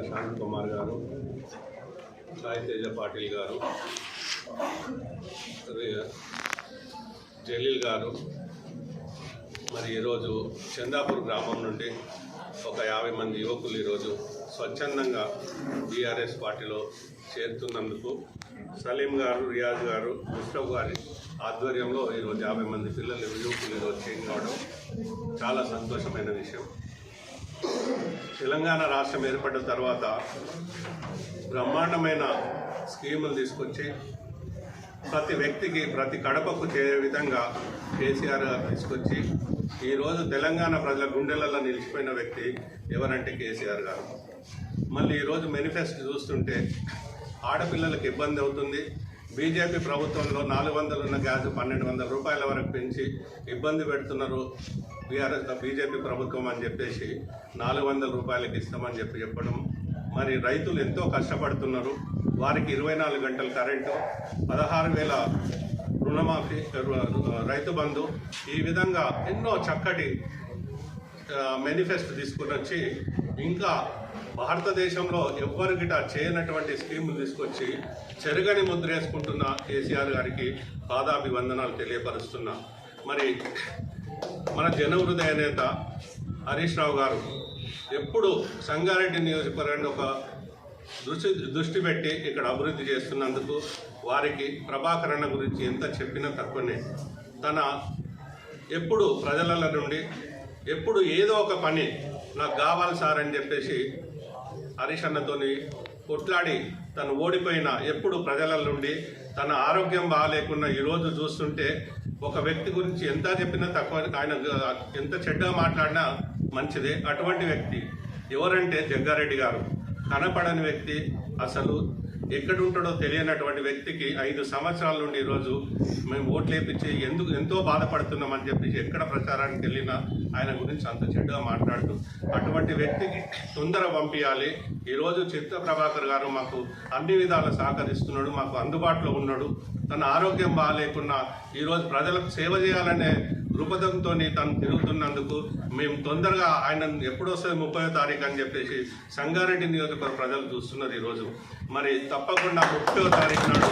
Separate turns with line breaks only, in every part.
Shanth comer గారు, పాటిల్ గారు, జలీల్ గారు, మరి ఈరోజు చందాపూర్ గ్రామం నుండి ఒక 50 మంది యువకులు ఈరోజు స్వచ్ఛందంగా బీఆర్ఎస్ పార్టీలో చేరుతున్నందుకు సలీం గారు, రియాజ్ గారు, ముస్టఫ్ గారి ఆధ్వర్యంలో ఈరోజు 50 మంది పిల్లలు యువకులు ఈరోజు చేంజ్ కావడం చాలా సంతోషమైన విషయం. తెలంగాణ రాష్ట్రం ఏర్పడిన తర్వాత బ్రహ్మాండమైన స్కీములు తీసుకొచ్చి ప్రతి వ్యక్తికి ప్రతి కడపకు చేరే విధంగా కేసీఆర్ గారు తీసుకొచ్చి ఈరోజు తెలంగాణ ప్రజల గుండెలలో నిలిచిపోయిన వ్యక్తి ఎవరంటే కేసీఆర్ గారు. మళ్ళీ ఈరోజు మేనిఫెస్టో చూస్తుంటే ఆడపిల్లలకు ఇబ్బంది అవుతుంది. బీజేపీ ప్రభుత్వంలో 400 ఉన్న గ్యాస్ 1200 రూపాయల వరకు పెంచి ఇబ్బంది పెడుతున్నారు బీజేపీ ప్రభుత్వం అని చెప్పేసి 400 రూపాయలకి ఇస్తామని చెప్పడం. మరి రైతులు ఎంతో కష్టపడుతున్నారు. వారికి 24 గంటల కరెంటు, 16,000 రుణమాఫీ, రైతు బంధు, ఈ విధంగా ఎన్నో చక్కటి మేనిఫెస్టో తీసుకుని వచ్చి ఇంకా భారతదేశంలో ఎవ్వరు గిట చేయనటువంటి స్కీములు తీసుకొచ్చి చెరగని ముద్ర వేసుకుంటున్న కేసీఆర్ గారికి పాదాభివందనాలు తెలియపరుస్తున్నా. మరి మన జనహృదయ నేత హరీష్ రావు గారు ఎప్పుడు సంగారెడ్డి నియోజకవర్గాన్ని ఒక దృష్టి పెట్టి ఇక్కడ అభివృద్ధి చేస్తున్నందుకు వారికి ప్రభాకరణ గురించి ఎంత చెప్పినా తక్కువనే. తన ఎప్పుడు ప్రజల నుండి ఎప్పుడు ఏదో ఒక పని నాకు కావాలి సార్ అని చెప్పేసి హరీష్ అన్నతోని కొట్లాడి తను ఓడిపోయిన ఎప్పుడు ప్రజల నుండి తన ఆరోగ్యం బాగాలేకున్నా ఈరోజు చూస్తుంటే ఒక వ్యక్తి గురించి ఎంత చెప్పినా తక్కువ, ఆయన ఎంత చెడ్డగా మాట్లాడినా మంచిదే. అటువంటి వ్యక్తి ఎవరంటే జగ్గారెడ్డి గారు. కనపడని వ్యక్తి, అసలు ఎక్కడుంటాడో తెలియనటువంటి వ్యక్తికి 5 సంవత్సరాల నుండి ఈరోజు మేము ఓట్లు వేయించి ఎంతో బాధపడుతున్నామని చెప్పేసి ఎక్కడ ప్రచారానికి వెళ్ళినా ఆయన గురించి అంత చెడ్డగా మాట్లాడుతూ అటువంటి వ్యక్తికి తొందర పంపించాలి. ఈరోజు చంతా ప్రభాకర్ గారు మాకు అన్ని విధాలు సహకరిస్తున్నాడు, మాకు అందుబాటులో ఉన్నాడు. తన ఆరోగ్యం బాగాలేకున్నా ఈరోజు ప్రజలకు సేవ చేయాలనే దృక్పథంతో తను తిరుగుతున్నందుకు మేము తొందరగా ఆయన ఎప్పుడు వస్తుంది 30వ తారీఖు అని చెప్పేసి సంగారెడ్డి నియోజకవర్గ ప్రజలు చూస్తున్నారు ఈరోజు. మరి తప్పకుండా 30వ తారీఖు నాడు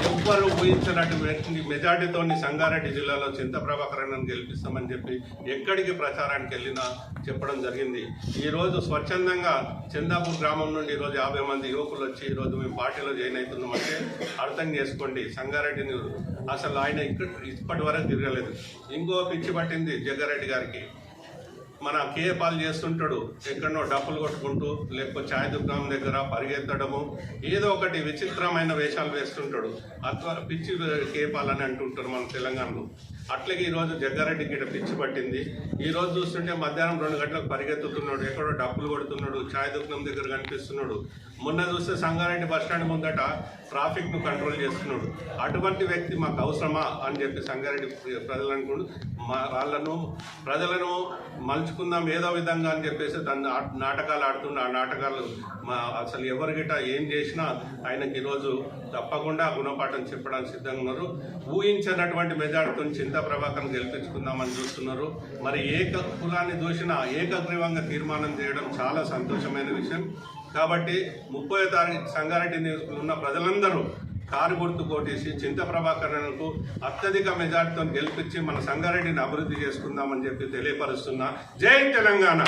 ఎవ్వరు ఊహించినటువంటి మెజార్టీతో సంగారెడ్డి జిల్లాలో చంతా ప్రభాకరన్ గెలిపిస్తామని చెప్పి ఎక్కడికి ప్రచారానికి వెళ్ళినా చెప్పడం జరిగింది. ఈరోజు స్వచ్ఛందంగా చందాపూర్ గ్రామం నుండి ఈరోజు 50 మంది యువకులు వచ్చి ఈరోజు మేము పార్టీలో జాయిన్ అవుతున్నామంటే అర్థం చేసుకోండి. సంగారెడ్డిని అసలు ఆయన ఇప్పటి వరకు తిరగలేదు. ఇంకో పిచ్చి పట్టింది జగ్గారెడ్డి గారికి. మన కేపాలు చేస్తుంటాడు, ఎక్కడనో డప్పులు కొట్టుకుంటూ లేకపోతే ఛాయ్ దుకాణం దగ్గర పరిగెత్తడము, ఏదో ఒకటి విచిత్రమైన వేషాలు వేస్తుంటాడు. అట్లా పిచ్చి కేపాలు అని అంటుంటారు మన తెలంగాణలో. అట్లాగే ఈరోజు జగ్గారెడ్డికి ఇక్కడ పిచ్చి పట్టింది. ఈరోజు చూస్తుంటే మధ్యాహ్నం 2 గంటలకు పరిగెత్తుతున్నాడు, ఎక్కడో డప్పులు కొడుతున్నాడు, ఛాయ్ దుకాణం దగ్గర కనిపిస్తున్నాడు. మొన్న చూస్తే సంగారెడ్డి బస్టాండ్ ముందట ట్రాఫిక్ను కంట్రోల్ చేస్తున్నాడు. అటువంటి వ్యక్తి మాకు అవసరమా అని చెప్పి సంగారెడ్డి ప్రజలు అనుకుంటూ ప్రజలను మలుచుకుందాం ఏదో విధంగా అని చెప్పేసి తన నాటకాలు ఆడుతున్న ఆ నాటకాలు అసలు ఎవరి గిట ఏం చేసినా ఆయనకి ఈరోజు తప్పకుండా గుణపాఠం చెప్పడానికి సిద్ధంగా ఉన్నారు. ఊహించినటువంటి మెజార్టీతో చంతా ప్రభాకర్ని గెలిపించుకుందామని చూస్తున్నారు. మరి ఏ కులాన్ని చూసినా ఏకగ్రీవంగా తీర్మానం చేయడం చాలా సంతోషమైన విషయం. కాబట్టి 30వ తారీఖు సంగారెడ్డి నియోజకవర్గంలో ఉన్న ప్రజలందరూ కారు గుర్తు కోటేసి చంతా ప్రభాకరన్కు అత్యధిక మెజార్టీతో గెలిపించి మన సంగారెడ్డిని అభివృద్ధి చేసుకుందామని చెప్పి తెలియపరుస్తున్నా. జై తెలంగాణ.